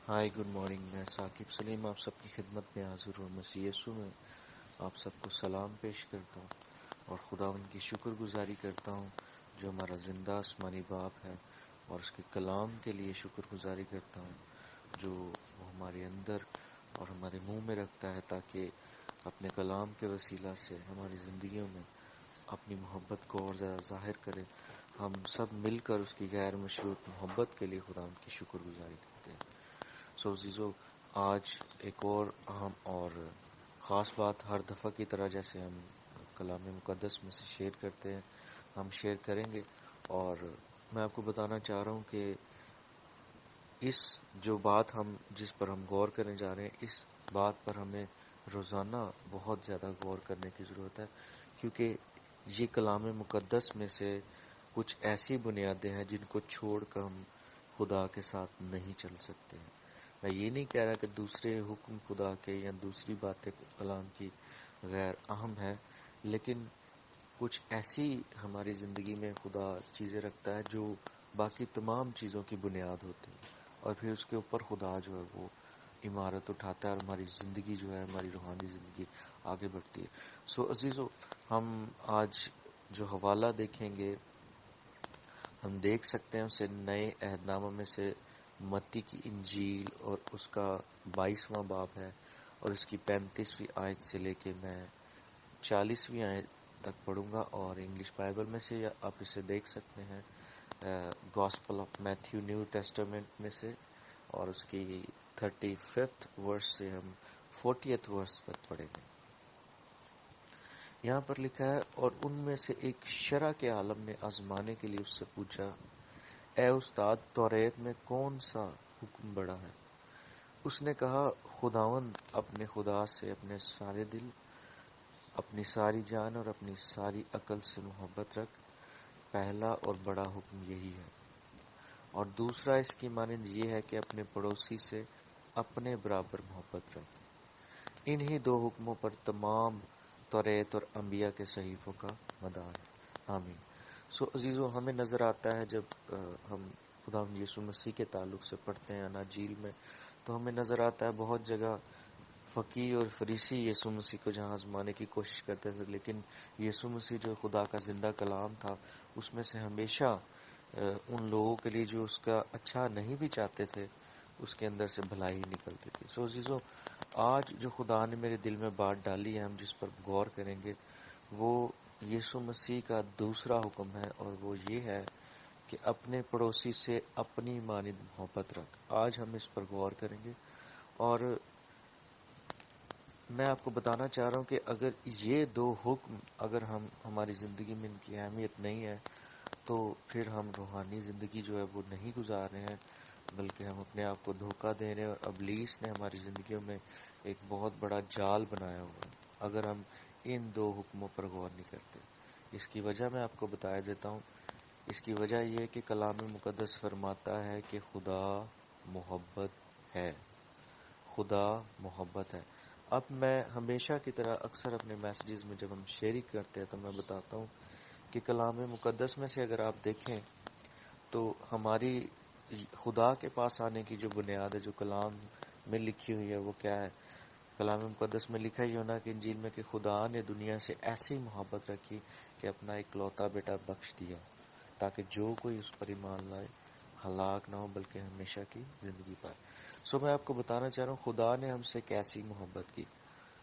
High good morning. میں ثاقب سلیم آپ سب کی خدمت میں حاضر ہوں. مسیح یسوع میں آپ سب کو سلام پیش کرتا ہوں اور خدا ان کی شکر گزاری کرتا ہوں جو ہمارا زندہ آسمانی باپ ہے، اور اس کے کلام کے لیے شکر گزاری کرتا ہوں جو وہ ہمارے اندر اور ہمارے منہ میں رکھتا ہے، تاکہ اپنے کلام کے وسیلہ سے ہماری زندگیوں میں اپنی محبت کو اور زیادہ ظاہر کرے. ہم سب مل کر اس کی غیر مشروط محبت کے لیے خدا ان کی شکر گزاری کرتے ہیں. عزیزو، آج ایک اور اہم اور خاص بات ہر دفعہ کی طرح جیسے ہم کلام مقدس میں سے شیئر کرتے ہیں ہم شیئر کریں گے. اور میں آپ کو بتانا چاہ رہا ہوں کہ اس جو بات جس پر ہم غور کرنے جا رہے ہیں، اس بات پر ہمیں روزانہ بہت زیادہ غور کرنے کی ضرورت ہے، کیونکہ یہ کلام مقدس میں سے کچھ ایسی بنیادیں ہیں جن کو چھوڑ کر ہم خدا کے ساتھ نہیں چل سکتے ہیں. میں یہ نہیں کہہ رہا کہ دوسرے حکم خدا کے یا دوسری باتیں کلام کی غیر اہم ہے، لیکن کچھ ایسی ہماری زندگی میں خدا چیزیں رکھتا ہے جو باقی تمام چیزوں کی بنیاد ہوتی ہے، اور پھر اس کے اوپر خدا جو ہے وہ عمارت اٹھاتا ہے اور ہماری زندگی جو ہے، ہماری روحانی زندگی آگے بڑھتی ہے. عزیزو، ہم آج جو حوالہ دیکھیں گے ہم دیکھ سکتے ہیں اسے نئے عہد نامہ میں سے متی کی انجیل اور اس کا 22واں باب ہے، اور اس کی 35ویں آیت سے لے کے میں 40ویں آیت تک پڑھوں گا. اور انگلش بائبل میں سے آپ اسے دیکھ سکتے ہیں gospel of Matthew new Testament میں سے، اور اس کی 35th ورس سے ہم 40th ورس تک پڑھیں گے. یہاں پر لکھا ہے، اور ان میں سے ایک شرع کے عالم نے آزمانے کے لیے اس سے پوچھا، اے استاد، توریت میں کون سا حکم بڑا ہے؟ اس نے کہا، خداوند اپنے خدا سے اپنے سارے دل، اپنی ساری جان اور اپنی ساری عقل سے محبت رکھ. پہلا اور بڑا حکم یہی ہے، اور دوسرا اس کی مانند یہ ہے کہ اپنے پڑوسی سے اپنے برابر محبت رکھ. انہی دو حکموں پر تمام توریت اور انبیاء کے صحیفوں کا مدار ہے. آمین. عزیزو، ہمیں نظر آتا ہے جب ہم خدا یسوع مسیح کے تعلق سے پڑھتے ہیں اناجیل میں، تو ہمیں نظر آتا ہے بہت جگہ فقی اور فریسی یسوع مسیح کو جہاں آزمانے کی کوشش کرتے تھے، لیکن یسوع مسیح جو خدا کا زندہ کلام تھا، اس میں سے ہمیشہ ان لوگوں کے لیے جو اس کا اچھا نہیں بھی چاہتے تھے، اس کے اندر سے بھلائی نکلتی تھی. عزیزو، آج جو خدا نے میرے دل میں بات ڈالی ہے، ہم جس پر غور کریں گے، وہ یسوع مسیح کا دوسرا حکم ہے، اور وہ یہ ہے کہ اپنے پڑوسی سے اپنی مانند محبت رکھ. آج ہم اس پر غور کریں گے، اور میں آپ کو بتانا چاہ رہا ہوں کہ اگر یہ دو حکم اگر ہماری زندگی میں ان کی اہمیت نہیں ہے، تو پھر ہم روحانی زندگی جو ہے وہ نہیں گزار رہے ہیں، بلکہ ہم اپنے آپ کو دھوکہ دے رہے ہیں، اور ابلیس نے ہماری زندگیوں میں ایک بہت بڑا جال بنایا ہوا ہے اگر ہم ان دو حکموں پر غور نہیں کرتے. اس کی وجہ میں آپ کو بتا دیتا ہوں. اس کی وجہ یہ ہے کہ کلام مقدس فرماتا ہے کہ خدا محبت ہے. خدا محبت ہے. اب میں ہمیشہ کی طرح اکثر اپنے میسیجز میں جب ہم شیئرنگ کرتے ہیں تو میں بتاتا ہوں کہ کلام مقدس میں سے اگر آپ دیکھیں تو ہماری خدا کے پاس آنے کی جو بنیاد ہے، جو کلام میں لکھی ہوئی ہے، وہ کیا ہے؟ کلام مقدس میں لکھا ہی ہونا کہ انجیل میں کہ خدا نے دنیا سے ایسی محبت رکھی کہ اپنا اکلوتا بیٹا بخش دیا، تاکہ جو کوئی اس پر ایمان لائے ہلاک نہ ہو بلکہ ہمیشہ کی زندگی پائے. میں آپ کو بتانا چاہ رہا ہوں خدا نے ہم سے کیسی محبت کی.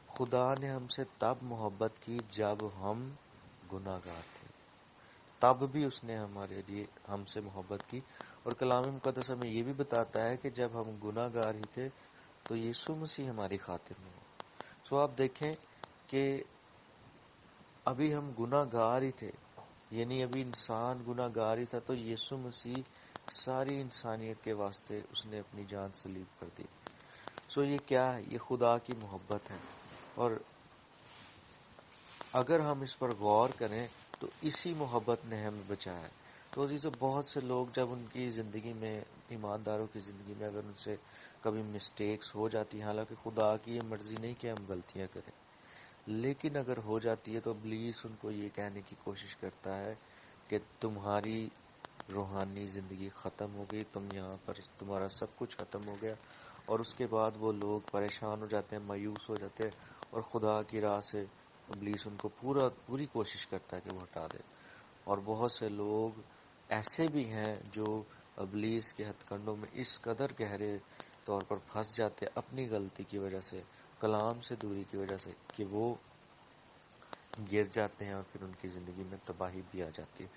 خدا نے ہم سے تب محبت کی جب ہم گناہ گار تھے، تب بھی اس نے ہمارے لیے ہم سے محبت کی. اور کلام مقدس ہمیں یہ بھی بتاتا ہے کہ جب ہم گناہ گار ہی تھے تو یسوع مسیح ہماری خاطر میں ہو. آپ دیکھیں کہ ابھی ہم گناہ گار ہی تھے، یعنی ابھی انسان گناہ گار ہی تھا، تو یسوع مسیح ساری انسانیت کے واسطے اس نے اپنی جان سلیب کر دی. یہ کیا ہے؟ یہ خدا کی محبت ہے. اور اگر ہم اس پر غور کریں تو اسی محبت نے ہمیں بچایا ہے. عزیزو، بہت سے لوگ جب ان کی زندگی میں، ایمانداروں کی زندگی میں اگر ان سے کبھی مسٹیکس ہو جاتی ہیں، حالانکہ خدا کی یہ مرضی نہیں کہ ہم غلطیاں کریں، لیکن اگر ہو جاتی ہے تو ابلیس ان کو یہ کہنے کی کوشش کرتا ہے کہ تمہاری روحانی زندگی ختم ہو گئی، تم یہاں پر تمہارا سب کچھ ختم ہو گیا، اور اس کے بعد وہ لوگ پریشان ہو جاتے ہیں، مایوس ہو جاتے ہیں، اور خدا کی راہ سے ابلیس ان کو پوری کوشش کرتا ہے کہ وہ ہٹا دے. اور بہت سے لوگ ایسے بھی ہیں جو ابلیس کے ہتھ کنڈوں میں اس قدر گہرے طور پر پھنس جاتے ہیں اپنی غلطی کی وجہ سے، کلام سے دوری کی وجہ سے، کہ وہ گر جاتے ہیں اور پھر ان کی زندگی میں تباہی بھی آ جاتی ہے.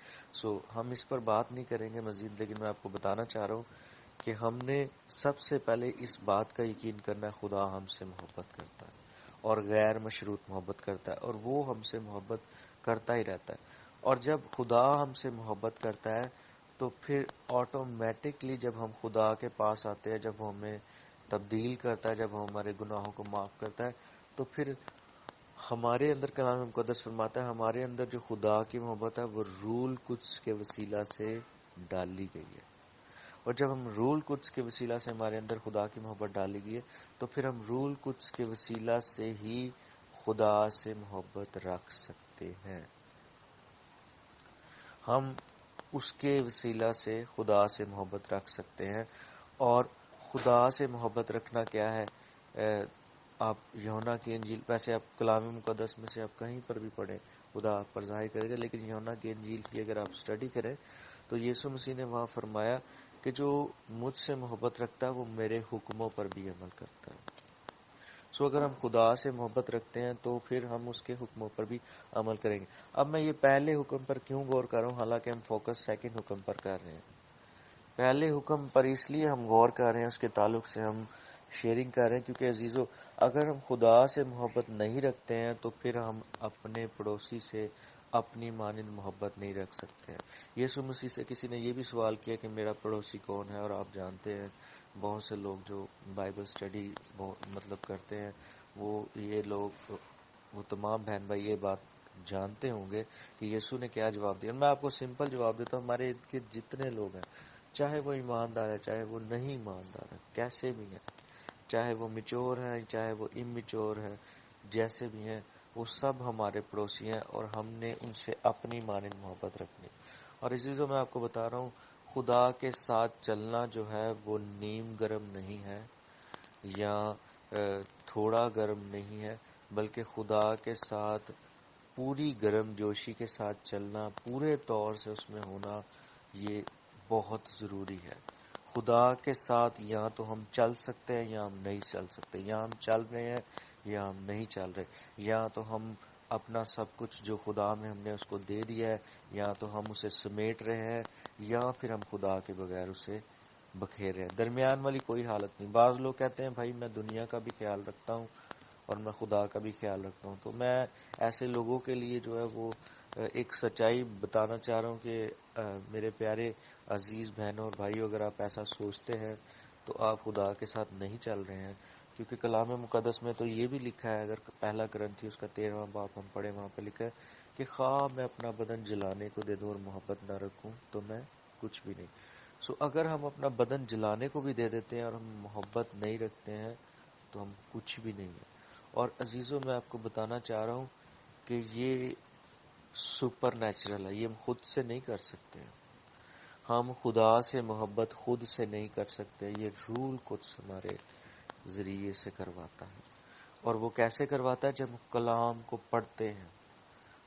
ہم اس پر بات نہیں کریں گے مزید، لیکن میں آپ کو بتانا چاہ رہا ہوں کہ ہم نے سب سے پہلے اس بات کا یقین کرنا ہے خدا ہم سے محبت کرتا ہے اور غیر مشروط محبت کرتا ہے، اور وہ ہم سے محبت کرتا ہی رہتا ہے. اور جب خدا ہم سے محبت کرتا ہے تو پھر آٹومیٹکلی جب ہم خدا کے پاس آتے ہیں، جب وہ ہمیں تبدیل کرتا ہے، جب وہ ہمارے گناہوں کو معاف کرتا ہے، تو پھر ہمارے اندر کلام مقدس فرماتا ہے ہمارے اندر جو خدا کی محبت ہے وہ رول قدس کے وسیلہ سے ڈالی گئی ہے. اور جب ہم رول قدس کے وسیلہ سے ہمارے اندر خدا کی محبت ڈالی گئی ہے تو پھر ہم رول قدس کے وسیلہ سے ہی خدا سے محبت رکھ سکتے ہیں. ہم اس کے وسیلہ سے خدا سے محبت رکھ سکتے ہیں. اور خدا سے محبت رکھنا کیا ہے؟ آپ یوحنا کی انجیل، ویسے آپ کلام مقدس میں سے آپ کہیں پر بھی پڑھیں، خدا آپ پر ظاہر کرے گا، لیکن یوحنا کی انجیل کی اگر آپ سٹڈی کریں تو یسوع مسیح نے وہاں فرمایا کہ جو مجھ سے محبت رکھتا ہے وہ میرے حکموں پر بھی عمل کرتا ہے. اگر ہم خدا سے محبت رکھتے ہیں تو پھر ہم اس کے حکموں پر بھی عمل کریں گے. اب میں یہ پہلے حکم پر کیوں غور کر رہا ہوں، حالانکہ ہم فوکس سیکنڈ حکم پر کر رہے ہیں. پہلے حکم پر اس لیے ہم غور کر رہے ہیں، اس کے تعلق سے ہم شیئرنگ کر رہے ہیں، کیونکہ عزیزو اگر ہم خدا سے محبت نہیں رکھتے ہیں تو پھر ہم اپنے پڑوسی سے اپنی مانند محبت نہیں رکھ سکتے ہیں. یسوع مسیح سے کسی نے یہ بھی سوال کیا کہ میرا پڑوسی کون ہے، اور آپ جانتے ہیں بہت سے لوگ جو بائبل سٹڈی مطلب کرتے ہیں، وہ تمام بہن بھائی یہ بات جانتے ہوں گے کہ یسوع نے کیا جواب دیا. میں آپ کو سمپل جواب دیتا ہوں. ہمارے ارد گرد جتنے لوگ ہیں، چاہے وہ ایماندار ہے چاہے وہ نہیں ایماندار ہے، کیسے بھی ہیں، چاہے وہ میچور ہے چاہے وہ اممیچور ہے، جیسے بھی ہیں، وہ سب ہمارے پڑوسی ہیں اور ہم نے ان سے اپنی مانند محبت رکھنی. اور اسی سے میں آپ کو بتا رہا ہوں خدا کے ساتھ چلنا جو ہے وہ نیم گرم نہیں ہے یا تھوڑا گرم نہیں ہے، بلکہ خدا کے ساتھ پوری گرم جوشی کے ساتھ چلنا، پورے طور سے اس میں ہونا، یہ بہت ضروری ہے. خدا کے ساتھ یا تو ہم چل سکتے ہیں یا ہم نہیں چل سکتے، یا ہم چل رہے ہیں یا ہم نہیں چل رہے، یا تو ہم اپنا سب کچھ جو خدا میں ہم نے اس کو دے دیا ہے یا تو ہم اسے سمیٹ رہے ہیں یا پھر ہم خدا کے بغیر اسے بکھیر رہے ہیں. درمیان والی کوئی حالت نہیں. بعض لوگ کہتے ہیں بھائی میں دنیا کا بھی خیال رکھتا ہوں اور میں خدا کا بھی خیال رکھتا ہوں. تو میں ایسے لوگوں کے لیے جو ہے وہ ایک سچائی بتانا چاہ رہا ہوں کہ میرے پیارے عزیز بہنوں اور بھائیوں، اگر آپ ایسا سوچتے ہیں تو آپ خدا کے ساتھ نہیں چل رہے ہیں. کیونکہ کلام مقدس میں تو یہ بھی لکھا ہے، اگر پہلا گرنتھی اس کا 13واں باب ہم پڑھیں، وہاں پہ لکھا ہے کہ خواہ میں اپنا بدن جلانے کو دے دوں اور محبت نہ رکھوں تو میں کچھ بھی نہیں. اگر ہم اپنا بدن جلانے کو بھی دے دیتے ہیں اور ہم محبت نہیں رکھتے ہیں تو ہم کچھ بھی نہیں ہیں. اور عزیزوں میں آپ کو بتانا چاہ رہا ہوں کہ یہ سپر نیچرل ہے، یہ ہم خود سے نہیں کر سکتے. ہم خدا سے محبت خود سے نہیں کر سکتے، یہ رول قدس ہمارے ذریعے سے کرواتا ہے. اور وہ کیسے کرواتا ہے؟ جب کلام کو پڑھتے ہیں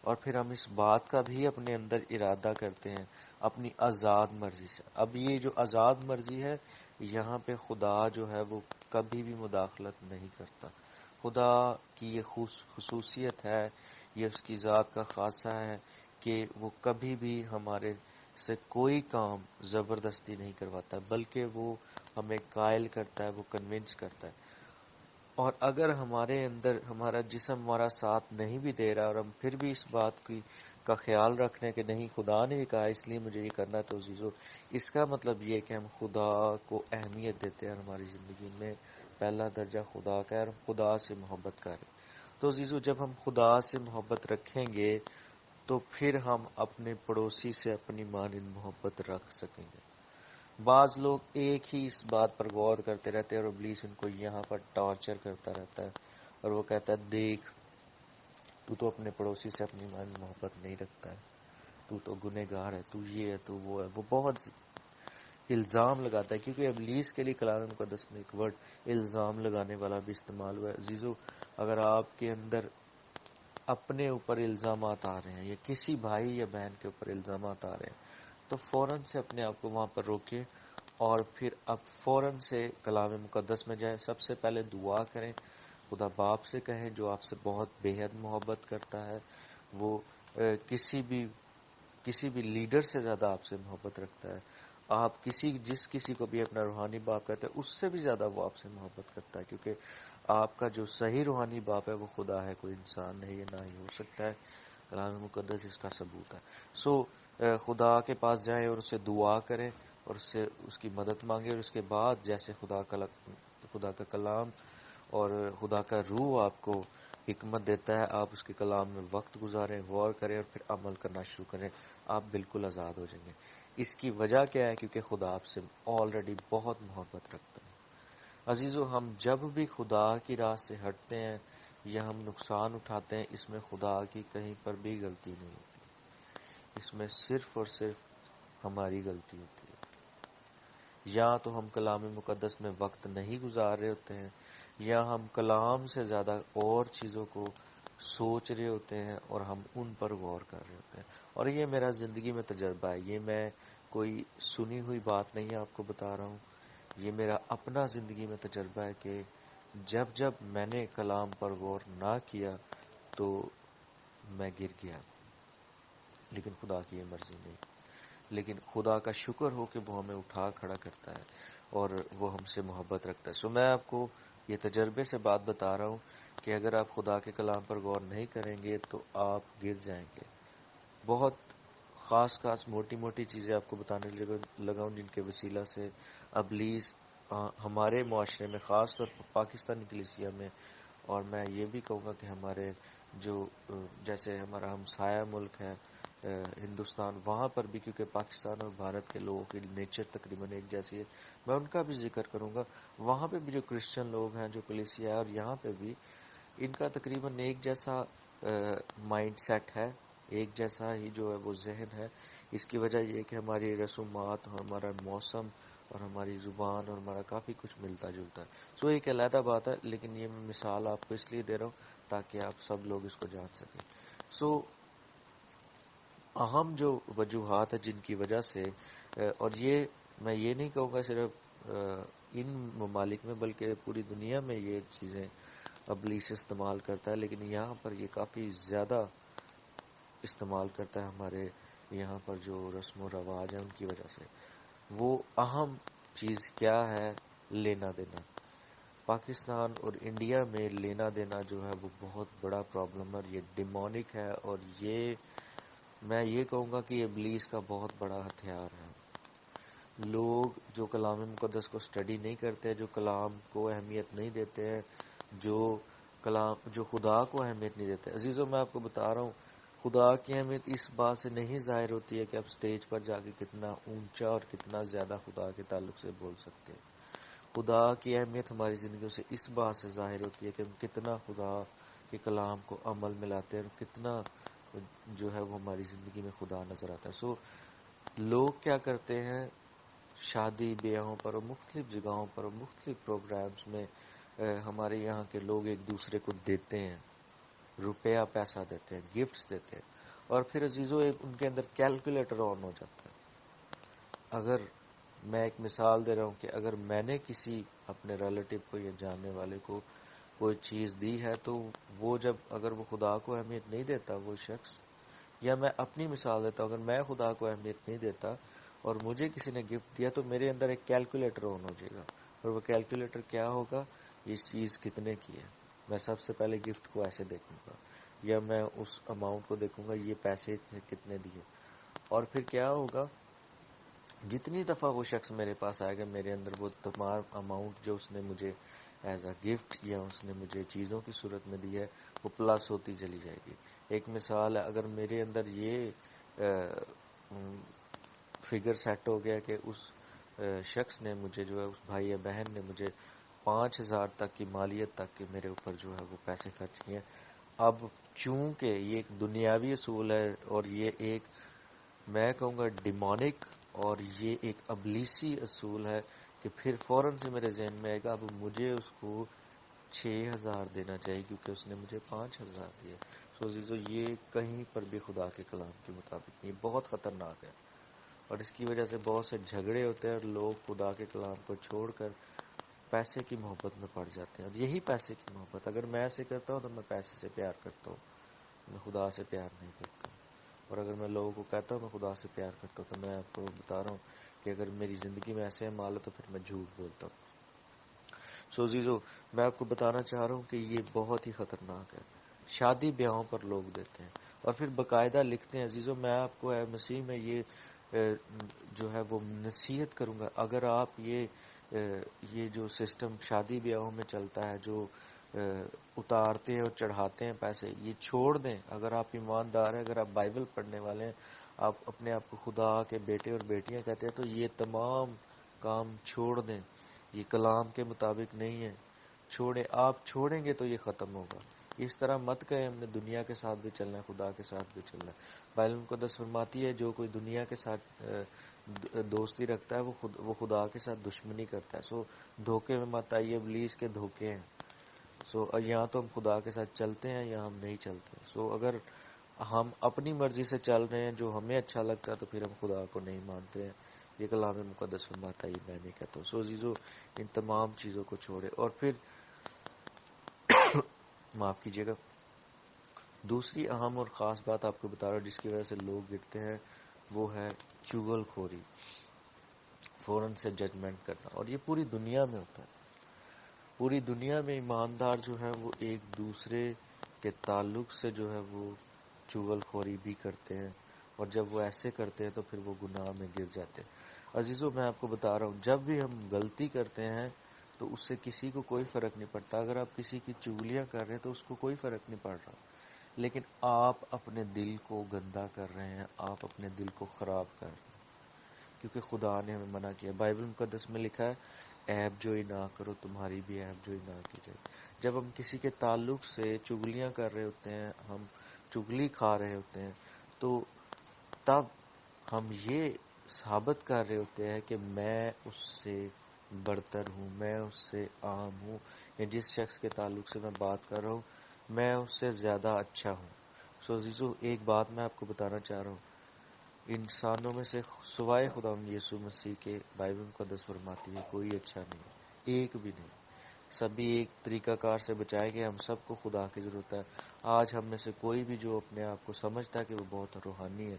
اور پھر ہم اس بات کا بھی اپنے اندر ارادہ کرتے ہیں اپنی آزاد مرضی سے. اب یہ جو آزاد مرضی ہے، یہاں پہ خدا جو ہے وہ کبھی بھی مداخلت نہیں کرتا. خدا کی یہ خصوصیت ہے، یہ اس کی ذات کا خاصہ ہے کہ وہ کبھی بھی ہمارے سے کوئی کام زبردستی نہیں کرواتا، بلکہ وہ ہمیں قائل کرتا ہے، وہ کنونس کرتا ہے. اور اگر ہمارے اندر ہمارا جسم ہمارا ساتھ نہیں بھی دے رہا اور ہم پھر بھی اس بات کا خیال رکھنے کہ نہیں خدا نے کہا اس لیے مجھے یہ کرنا، تو عزیزو اس کا مطلب یہ کہ ہم خدا کو اہمیت دیتے ہیں. ہماری زندگی میں پہلا درجہ خدا کا ہے اور خدا سے محبت کریں. تو عزیزو جب ہم خدا سے محبت رکھیں گے تو پھر ہم اپنے پڑوسی سے اپنی مانند محبت رکھ سکیں گے. بعض لوگ ایک ہی اس بات پر غور کرتے رہتے ہیں اور ابلیس ان کو یہاں پر ٹارچر کرتا رہتا ہے اور وہ کہتا ہے دیکھ تو اپنے پڑوسی سے اپنی مانند محبت نہیں رکھتا ہے، تو گنہگار ہے، تو یہ ہے، تو وہ ہے. وہ بہت الزام لگاتا ہے، کیونکہ ابلیس کے لیے کلام مقدس میں ایک ورڈ الزام لگانے والا بھی استعمال ہوا ہے. عزیزو، اگر آپ کے اندر اپنے اوپر الزامات آ رہے ہیں یا کسی بھائی یا بہن کے اوپر الزامات آ رہے ہیں تو فوراً سے اپنے آپ کو وہاں پر روکیں اور پھر اب فوراً سے کلام مقدس میں جائیں. سب سے پہلے دعا کریں، خدا باپ سے کہیں جو آپ سے بہت بے حد محبت کرتا ہے. وہ کسی بھی لیڈر سے زیادہ آپ سے محبت رکھتا ہے. آپ جس کسی کو بھی اپنا روحانی باپ کہتے ہیں اس سے بھی زیادہ وہ آپ سے محبت کرتا ہے، کیونکہ آپ کا جو صحیح روحانی باپ ہے وہ خدا ہے، کوئی انسان نہیں، یہ نہ ہی ہو سکتا ہے. کلام مقدس اس کا ثبوت ہے. خدا کے پاس جائیں اور اسے دعا کریں اور اس کی مدد مانگیں، اور اس کے بعد جیسے خدا کا کلام اور خدا کا روح آپ کو حکمت دیتا ہے، آپ اس کے کلام میں وقت گزاریں، غور کریں اور پھر عمل کرنا شروع کریں. آپ بالکل آزاد ہو جائیں گے. اس کی وجہ کیا ہے؟ کیونکہ خدا آپ سے آلریڈی بہت محبت رکھتا ہے. عزیزو، ہم جب بھی خدا کی راہ سے ہٹتے ہیں یا ہم نقصان اٹھاتے ہیں، اس میں خدا کی کہیں پر بھی غلطی نہیں ہوتی، اس میں صرف اور صرف ہماری غلطی ہوتی ہے. یا تو ہم کلام مقدس میں وقت نہیں گزار رہے ہوتے ہیں، یا ہم کلام سے زیادہ اور چیزوں کو سوچ رہے ہوتے ہیں اور ہم ان پر غور کر رہے ہوتے ہیں. اور یہ میرا زندگی میں تجربہ ہے، یہ میں کوئی سنی ہوئی بات نہیں آپ کو بتا رہا ہوں، یہ میرا اپنا زندگی میں تجربہ ہے کہ جب میں نے کلام پر غور نہ کیا تو میں گر گیا. لیکن خدا کی یہ مرضی نہیں. لیکن خدا کا شکر ہو کہ وہ ہمیں اٹھا کھڑا کرتا ہے اور وہ ہم سے محبت رکھتا ہے. میں آپ کو یہ تجربے سے بات بتا رہا ہوں کہ اگر آپ خدا کے کلام پر غور نہیں کریں گے تو آپ گر جائیں گے. بہت خاص موٹی موٹی چیزیں آپ کو بتانے لگا ہوں جن کے وسیلہ سے ابلیس ہمارے معاشرے میں، خاص طور پر پاکستانی کلیسیا میں، اور میں یہ بھی کہوں گا کہ ہمارے جیسے ہمارا ہمسایہ ملک ہے ہندوستان، وہاں پر بھی، کیونکہ پاکستان اور بھارت کے لوگوں کی نیچر تقریباً ایک جیسی ہے، میں ان کا بھی ذکر کروں گا. وہاں پہ بھی جو کرسچن لوگ ہیں، جو کلیسیا ہے، اور یہاں پہ بھی ان کا تقریباً ایک جیسا مائنڈ سیٹ ہے، ایک جیسا ہی جو ہے وہ ذہن ہے. اس کی وجہ یہ کہ ہماری رسومات اور ہمارا موسم اور ہماری زبان اور ہمارا کافی کچھ ملتا جلتا ہے. ایک علیحدہ بات ہے، لیکن یہ میں مثال آپ کو اس لیے دے رہا ہوں تاکہ آپ سب لوگ اس کو جان سکیں. اہم جو وجوہات ہیں جن کی وجہ سے، اور میں یہ نہیں کہوں گا صرف ان ممالک میں بلکہ پوری دنیا میں یہ چیزیں ابلیس استعمال کرتا ہے، لیکن یہاں پر یہ کافی زیادہ استعمال کرتا ہے. ہمارے یہاں پر جو رسم و رواج ہیں ان کی وجہ سے. وہ اہم چیز کیا ہے؟ لینا دینا. پاکستان اور انڈیا میں لینا دینا جو ہے وہ بہت بڑا پرابلم ہے، اور یہ ڈیمونک ہے، اور میں یہ کہوں گا کہ یہ ابلیس کا بہت بڑا ہتھیار ہے. لوگ جو کلام مقدس کو سٹڈی نہیں کرتے، جو کلام کو اہمیت نہیں دیتے ہیں، جو خدا کو اہمیت نہیں دیتے. عزیزوں، میں آپ کو بتا رہا ہوں، خدا کی اہمیت اس بات سے نہیں ظاہر ہوتی ہے کہ آپ سٹیج پر جا کے کتنا اونچا اور کتنا زیادہ خدا کے تعلق سے بول سکتے ہیں. خدا کی اہمیت ہماری زندگیوں سے اس بات سے ظاہر ہوتی ہے کہ ہم کتنا خدا کے کلام کو عمل میں لاتے ہیں اور کتنا جو ہے وہ ہماری زندگی میں خدا نظر آتا ہے. لوگ کیا کرتے ہیں؟ شادی بیاہوں پر اور مختلف جگہوں پر اور مختلف پروگرامز میں ہمارے یہاں کے لوگ ایک دوسرے کو دیتے ہیں، روپیہ پیسہ دیتے ہیں، گفٹس دیتے ہیں، اور پھر عزیزوں ان کے اندر کیلکولیٹر آن ہو جاتا ہے. اگر میں ایک مثال دے رہا ہوں کہ اگر میں نے کسی اپنے ریلیٹو کو یا جاننے والے کو کوئی چیز دی ہے تو وہ اگر وہ خدا کو اہمیت نہیں دیتا وہ شخص، یا میں اپنی مثال دیتا ہوں، اگر میں خدا کو اہمیت نہیں دیتا اور مجھے کسی نے گفٹ دیا تو میرے اندر ایک کیلکولیٹر آن ہو جائے گا. اور وہ کیلکولیٹر کیا ہوگا؟ یہ چیز کتنے کی ہے. میں سب سے پہلے گفٹ کو ایسے دیکھوں گا، یا میں اس اماؤنٹ کو دیکھوں گا، یہ پیسے کتنے دیے. اور پھر کیا ہوگا؟ جتنی دفعہ وہ شخص میرے پاس آئے گا، میرے اندر وہ تمام اماؤنٹ جو اس نے مجھے ایز اے گفٹ یا اس نے مجھے چیزوں کی صورت میں دی ہے وہ پلس ہوتی چلی جائے گی. ایک مثال ہے، اگر میرے اندر یہ فگر سیٹ ہو گیا کہ اس شخص نے مجھے جو ہے، اس بھائی یا بہن نے مجھے 5,000 تک کی مالیت تک کے میرے اوپر جو ہے وہ پیسے خرچ کیے. اب چونکہ یہ ایک دنیاوی اصول ہے اور یہ ایک، میں کہوں گا، ڈیمونک اور یہ ایک ابلیسی اصول ہے کہ پھر فوراً سے میرے ذہن میں آئے گا اب مجھے اس کو 6,000 دینا چاہیے کیونکہ اس نے مجھے 5,000 دیے. سو عزیزو یہ کہیں پر بھی خدا کے کلام کے مطابق نہیں، بہت خطرناک ہے، اور اس کی وجہ سے بہت سے جھگڑے ہوتے ہیں اور لوگ خدا کے کلام کو چھوڑ کر پیسے کی محبت میں پڑ جاتے ہیں. اور یہی پیسے کی محبت، اگر میں ایسے کرتا ہوں تو میں پیسے سے پیار کرتا ہوں، میں خدا سے پیار نہیں کرتا. اور اگر میں لوگوں کو کہتا ہوں میں خدا سے پیار کرتا ہوں تو میں آپ کو بتا رہا ہوں کہ اگر میری زندگی میں ایسے مال ہے تو پھر میں جھوٹ بولتا ہوں. سو عزیزو میں آپ کو بتانا چاہ رہا ہوں کہ یہ بہت ہی خطرناک ہے. شادی بیاہوں پر لوگ دیتے ہیں اور پھر باقاعدہ لکھتے ہیں. عزیزو میں آپ کو مسیح میں یہ جو ہے وہ نصیحت کروں گا، اگر آپ یہ جو سسٹم شادی بیاہوں میں چلتا ہے، جو اتارتے ہیں اور چڑھاتے ہیں پیسے، یہ چھوڑ دیں. اگر آپ ایماندار ہیں، اگر آپ بائبل پڑھنے والے ہیں، آپ اپنے آپ کو خدا کے بیٹے اور بیٹیاں کہتے ہیں، تو یہ تمام کام چھوڑ دیں. یہ کلام کے مطابق نہیں ہے، چھوڑیں. آپ چھوڑیں گے تو یہ ختم ہوگا. اس طرح مت کہیں ہم نے دنیا کے ساتھ بھی چلنا ہے، خدا کے ساتھ بھی چلنا ہے. بائبل مقدس فرماتی ہے جو کوئی دنیا کے ساتھ دوستی رکھتا ہے وہ خدا کے ساتھ دشمنی کرتا ہے. سو دھوکے میں مت آئیے، ابلیس کے دھوکے ہیں. سو یہاں تو ہم خدا کے ساتھ چلتے ہیں یا ہم نہیں چلتے. سو اگر ہم اپنی مرضی سے چل رہے ہیں جو ہمیں اچھا لگتا ہے تو پھر ہم خدا کو نہیں مانتے ہیں. یہ کلام مقدس فرماتا ہے، میں نہیں کہتا ہوں. سو عزیزو ان تمام چیزوں کو چھوڑے. اور پھر معاف کیجیے گا، دوسری اہم اور خاص بات آپ کو بتا رہا ہوں جس کی وجہ سے لوگ گرتے ہیں، وہ ہے چغل خوری، فوراً سے ججمنٹ کرنا. اور یہ پوری دنیا میں ہوتا ہے. پوری دنیا میں ایماندار جو ہے وہ ایک دوسرے کے تعلق سے جو ہے وہ چغل خوری بھی کرتے ہیں، اور جب وہ ایسے کرتے ہیں تو پھر وہ گناہ میں گر جاتے ہیں. عزیزو میں آپ کو بتا رہا ہوں، جب بھی ہم غلطی کرتے ہیں تو اس سے کسی کو کوئی فرق نہیں پڑتا. اگر آپ کسی کی چغلیاں کر رہے ہیں تو اس کو کوئی فرق نہیں پڑ رہا، لیکن آپ اپنے دل کو گندا کر رہے ہیں، آپ اپنے دل کو خراب کر رہے ہیں، کیونکہ خدا نے ہمیں منع کیا. بائبل مقدس میں لکھا ہے عیب جوئی نہ کرو، تمہاری بھی عیب جوئی نہ کی جائے. جب ہم کسی کے تعلق سے چغلیاں کر رہے ہوتے ہیں، ہم چغلی کھا رہے ہوتے ہیں، تو تب ہم یہ ثابت کر رہے ہوتے ہیں کہ میں اس سے برتر ہوں، میں اس سے عام ہوں، یا جس شخص کے تعلق سے میں بات کر رہا ہوں میں اس سے زیادہ اچھا ہوں. سو عزیزو ایک بات میں آپ کو بتانا چاہ رہا ہوں، انسانوں میں سے سوائے خدا یسوع مسیح کے، بائبل مقدس فرماتی ہے کوئی اچھا نہیں، ایک بھی نہیں. سبھی ایک طریقہ کار سے بچائے گئے. ہم سب کو خدا کی ضرورت ہے. آج ہم میں سے کوئی بھی جو اپنے آپ کو سمجھتا ہے کہ وہ بہت روحانی ہے،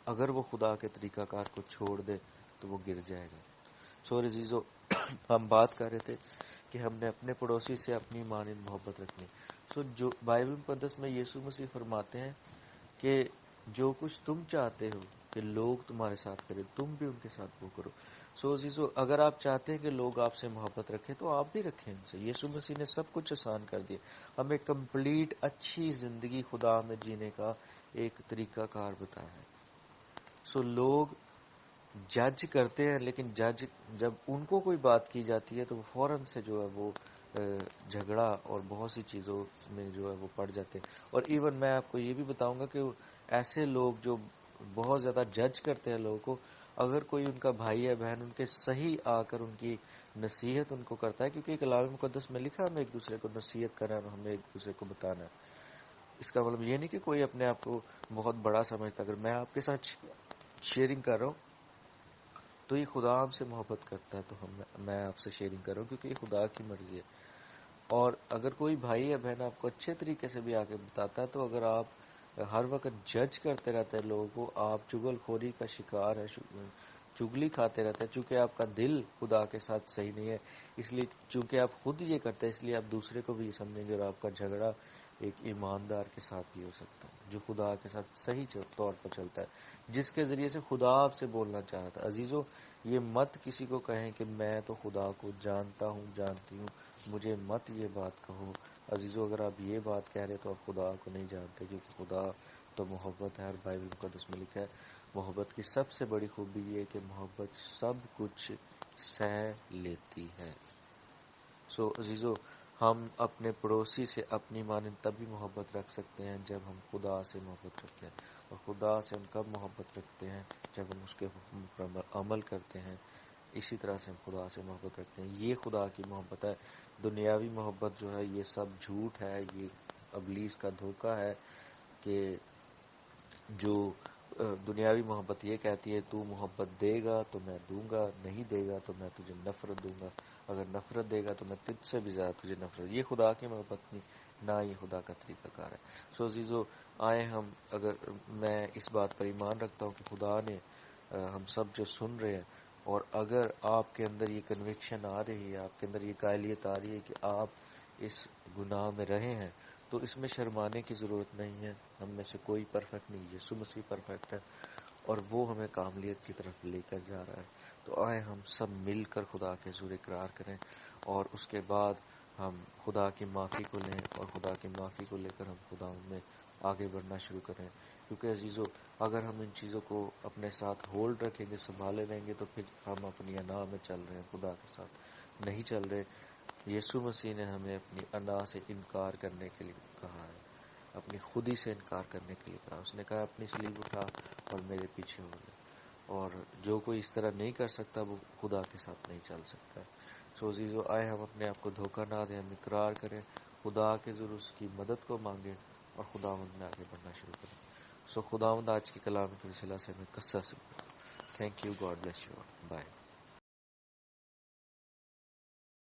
اگر وہ خدا کے طریقہ کار کو چھوڑ دے تو وہ گر جائے گا. سو عزیزو ہم بات کر رہے تھے کہ ہم نے اپنے پڑوسی سے اپنی مانند محبت رکھنی. سو جو بائبل مقدس میں یسوع مسیح فرماتے ہیں کہ جو کچھ تم چاہتے ہو کہ لوگ تمہارے ساتھ کریں تم بھی ان کے ساتھ وہ کرو. سو عزیزو اگر آپ چاہتے ہیں کہ لوگ آپ سے محبت رکھیں تو آپ بھی رکھیں ان سے. یسوع مسیح نے سب کچھ آسان کر دیا، ہمیں کمپلیٹ اچھی زندگی خدا میں جینے کا ایک طریقہ کار بتایا ہے. سو لوگ جج کرتے ہیں، لیکن جج جب ان کو کوئی بات کی جاتی ہے تو وہ فوراً سے جو ہے وہ جھگڑا اور بہت سی چیزوں میں جو ہے وہ پڑ جاتے ہیں. اور ایون میں آپ کو یہ بھی بتاؤں گا کہ ایسے لوگ جو بہت زیادہ جج کرتے ہیں لوگوں کو، اگر کوئی ان کا بھائی یا بہن ان کے صحیح آ کر ان کی نصیحت ان کو کرتا ہے، کیونکہ کلام مقدس میں لکھا ہمیں ایک دوسرے کو نصیحت کرنا ہے، ہمیں ایک دوسرے کو بتانا ہے. اس کا مطلب یہ نہیں کہ کوئی اپنے آپ کو بہت بڑا سمجھتا. اگر میں آپ کے ساتھ شیئرنگ کر رہا ہوں تو یہ خدا آپ سے محبت کرتا ہے، تو میں آپ سے شیئرنگ کر رہا ہوں کیونکہ یہ خدا کی مرضی ہے. اور اگر کوئی بھائی یا بہن آپ کو اچھے طریقے سے بھی آگے بتاتا ہے، تو اگر آپ ہر وقت جج کرتے رہتے ہیں لوگوں کو، آپ چغل خوری کا شکار ہے، چگلی کھاتے رہتے ہیں. چونکہ آپ کا دل خدا کے ساتھ صحیح نہیں ہے، اس لیے چونکہ آپ خود یہ کرتے ہیں اس لیے آپ دوسرے کو بھی یہ سمجھیں گے، اور آپ کا جھگڑا ایک ایماندار کے ساتھ بھی ہو سکتا ہے جو خدا کے ساتھ صحیح طور پر چلتا ہے، جس کے ذریعے سے خدا آپ سے بولنا چاہتا ہے. عزیزو یہ مت کسی کو کہیں کہ میں تو خدا کو جانتا ہوں جانتی ہوں، مجھے مت یہ بات کہو. عزیزو اگر آپ یہ بات کہہ رہے تو آپ خدا کو نہیں جانتے، کیونکہ خدا تو محبت ہے. اور بائبل مقدس میں لکھا ہے محبت کی سب سے بڑی خوبی یہ کہ محبت سب کچھ سہ لیتی ہے. سو عزیزو ہم اپنے پڑوسی سے اپنی مانند تبھی محبت رکھ سکتے ہیں جب ہم خدا سے محبت رکھتے ہیں. اور خدا سے ہم کب محبت رکھتے ہیں؟ جب ہم اس کے حکم پر عمل کرتے ہیں. اسی طرح سے ہم خدا سے محبت رکھتے ہیں. یہ خدا کی محبت ہے. دنیاوی محبت جو ہے یہ سب جھوٹ ہے، یہ ابلیس کا دھوکہ ہے کہ جو دنیاوی محبت یہ کہتی ہے تو محبت دے گا تو میں دوں گا، نہیں دے گا تو میں تجھے نفرت دوں گا، اگر نفرت دے گا تو میں تجھ سے بھی زیادہ تجھے نفرت. یہ خدا کی محبت نہیں، نہ یہ خدا کا طریقہ کار ہے. سو عزیزو، آئے ہم، اگر میں اس بات پر ایمان رکھتا ہوں کہ خدا نے ہم سب جو سن رہے ہیں، اور اگر آپ کے اندر یہ کنوکشن آ رہی ہے، آپ کے اندر یہ قائلیت آ رہی ہے کہ آپ اس گناہ میں رہے ہیں، تو اس میں شرمانے کی ضرورت نہیں ہے. ہم میں سے کوئی پرفیکٹ نہیں، یسوع مسیح پرفیکٹ ہے اور وہ ہمیں کاملیت کی طرف لے کر جا رہا ہے. تو آئے ہم سب مل کر خدا کے حضور اقرار کریں، اور اس کے بعد ہم خدا کی معافی کو لیں، اور خدا کی معافی کو لے کر ہم خدا میں آگے بڑھنا شروع کریں. کیونکہ عزیزو، اگر ہم ان چیزوں کو اپنے ساتھ ہولڈ رکھیں گے، سنبھالے رہیں گے، تو پھر ہم اپنی انا میں چل رہے ہیں، خدا کے ساتھ نہیں چل رہے. یسوع مسیح نے ہمیں اپنی انا سے انکار کرنے کے لیے کہا ہے، اپنی خودی سے انکار کرنے کے لیے کہا. اس نے کہا اپنی صلیب اٹھا اور میرے پیچھے ہو جا. اور جو کوئی اس طرح نہیں کر سکتا وہ خدا کے ساتھ نہیں چل سکتا. سو عزیزو، آئے ہم اپنے آپ کو دھوکہ نہ دیں، ہم اقرار کریں، خدا کے ضرور اس کی مدد کو مانگیں اور خداوند میں آگے بڑھنا شروع کریں. سو خداوند آج کے کلام کے وسیلہ سے ہمیں کثرت سے. Thank you. God bless you. Bye.